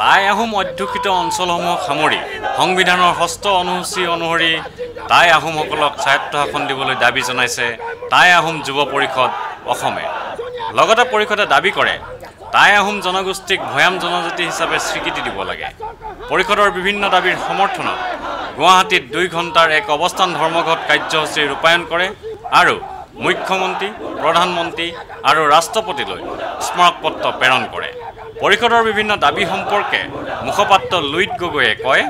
টাই আহোম অধ্যুষিত অঞ্চলসমূহক সামৰি সংবিধানৰ ষষ্ঠ অনুসূচী অনুসৰি টাই আহোমসকলক স্বায়ত্তশাসন দিবলৈ দাবী জনাইছে টাই আহোম যুৱ পৰিষদ অসমে। লগতে পৰিষদে দাবী কৰে টাই আহোম জনগোষ্ঠীক ভৈয়াম জনজাতি হিচাপে স্বীকৃতি দিব লাগে। পৰিষদৰ বিভিন্ন দাবীৰ সমৰ্থনত গুৱাহাটীত 2 ঘণ্টাৰ এক অৱস্থান ধৰ্মঘট কাৰ্যসূচী ৰূপায়ণ কৰে আৰু মুখ্যমন্ত্ৰী, প্ৰধানমন্ত্ৰী আৰু ৰাষ্ট্ৰপতিলৈ স্মাৰকপত্ৰ প্ৰেৰণ কৰে। পৰিষদৰ বিভিন্ন দাবী সম্পৰ্কে মুখপাত্ৰ লুইত গগৈয়ে কয়,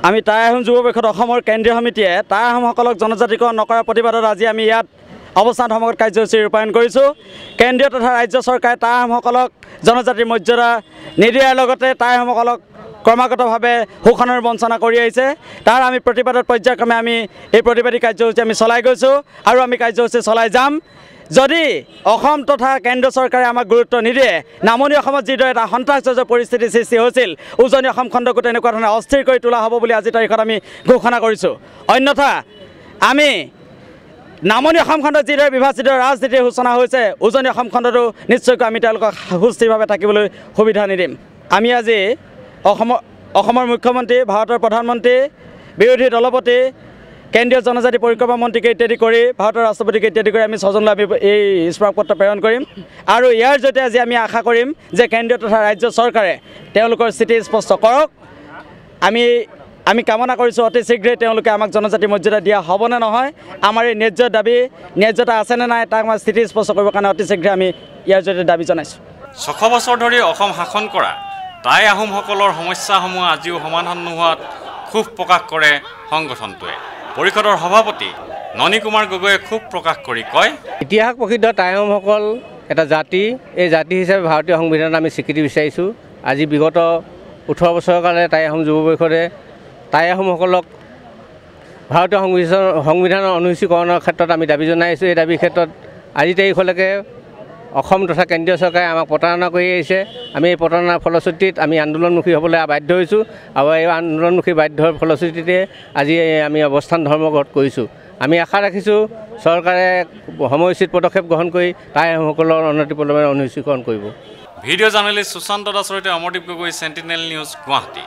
আমি টাই আহোম যুৱ পৰিষদ অসমৰ কেন্দ্ৰীয় সমিতিয়ে টাই আহোমসকলক জনজাতিকৰণ নকৰাৰ প্ৰতিবাদত আজি আমি ইয়াত অৱস্থান ধৰ্মঘট কাৰ্যসূচী ৰূপায়ণ কৰিছোঁ। কেন্দ্ৰীয় তথা ৰাজ্য চৰকাৰে টাই আহোমসকলক জনজাতিৰ মৰ্যাদা নিদিয়াৰ লগতে টাই আহোমসকলক ক্ৰমাগতভাৱে শোষণৰ বঞ্চনা কৰি আহিছে। তাৰ আমি প্ৰতিবাদত পৰ্যায়ক্ৰমে আমি এই প্ৰতিবাদী কাৰ্যসূচী আমি চলাই গৈছোঁ আৰু আমি কাৰ্যসূচী চলাই যাম। যদি অসম তথা কেন্দ্ৰ চৰকাৰে আমাক গুৰুত্ব নিদিয়ে, নামনি অসমত যিদৰে এটা সন্ত্ৰাসজনক পৰিস্থিতিৰ সৃষ্টি হৈছিল, উজনি অসম খণ্ডকো তেনেকুৱা ধৰণে অস্থিৰ কৰি তোলা হ'ব বুলি আজি তাৰিখত আমি ঘোষণা কৰিছোঁ। অন্যথা আমি নামনি অসম খণ্ডত যিদৰে বিভাজিত ৰাজনীতিৰ সূচনা হৈছে, উজনি অসম খণ্ডতো নিশ্চয়কৈ আমি তেওঁলোকক সুস্থিৰভাৱে থাকিবলৈ সুবিধা নিদিম। আমি আজি অসমৰ মুখ্যমন্ত্ৰী, ভাৰতৰ প্ৰধানমন্ত্ৰী, বিৰোধী দলপতি, কেন্দ্ৰীয় জনজাতি পৰিক্ৰমা মন্ত্ৰীকে ইত্যাদি কৰি ভাৰতৰ ৰাষ্ট্ৰপতিকে ইত্যাদি কৰি আমি 6 জনলৈ আমি এই স্মাৰকপত্ৰ প্ৰেৰণ কৰিম আৰু ইয়াৰ জৰিয়তে আজি আমি আশা কৰিম যে কেন্দ্ৰীয় তথা ৰাজ্য চৰকাৰে তেওঁলোকৰ স্থিতি স্পষ্ট কৰক। আমি কামনা কৰিছোঁ অতি শীঘ্ৰেই তেওঁলোকে আমাক জনজাতি মৰ্যাদা দিয়া হ'বনে নহয়, আমাৰ এই ন্যায্য দাবী ন্যায্যতা আছেনে নাই তাক আমাৰ স্থিতি স্পষ্ট কৰিবৰ কাৰণে অতি শীঘ্ৰে আমি ইয়াৰ জৰিয়তে দাবী জনাইছোঁ। 600 বছৰ ধৰি অসম শাসন কৰা টাই আহোমসকলৰ সমস্যাসমূহ আজিও সমাধান নোহোৱাত ক্ষোভ প্ৰকাশ কৰে সংগঠনটোৱে। পৰিষদৰ সভাপতি ননী কুমাৰ গগৈয়ে ক্ষোভ প্ৰকাশ কৰি কয়, ইতিহাস প্ৰসিদ্ধ টাই আহোমসকল এটা জাতি, এই জাতি হিচাপে ভাৰতীয় সংবিধানত আমি স্বীকৃতি বিচাৰিছোঁ। আজি বিগত 18 বছৰৰ কালে টাই আহোম যুৱ পৰিষদে টাই আহোমসকলক ভাৰতীয় সংবিধানৰ অনুসূচীকৰণৰ ক্ষেত্ৰত আমি দাবী জনাইছোঁ। এই দাবীৰ ক্ষেত্ৰত আজি তাৰিখলৈকে অসম তথা কেন্দ্ৰীয় চৰকাৰে আমাক প্ৰতাৰণা কৰি আহিছে। আমি এই প্ৰতাৰণাৰ ফলশ্ৰুতিত আমি আন্দোলনমুখী হ'বলৈ বাধ্য হৈছোঁ আৰু এই আন্দোলনমুখী বাধ্যৰ ফলশ্ৰুতিতে আজি আমি অৱস্থান ধৰ্মঘট কৰিছোঁ। আমি আশা ৰাখিছোঁ চৰকাৰে সময়োচিত পদক্ষেপ গ্ৰহণ কৰি টাই আহোমসকলৰ অনতিপলমে অনুসূচীকৰণ কৰিব। ভিডিঅ' জাৰ্নেলিষ্ট সুশান্ত দাসৰ সৈতে অমৰদীপ গগৈ, চেণ্টিনেল নিউজ, গুৱাহাটী।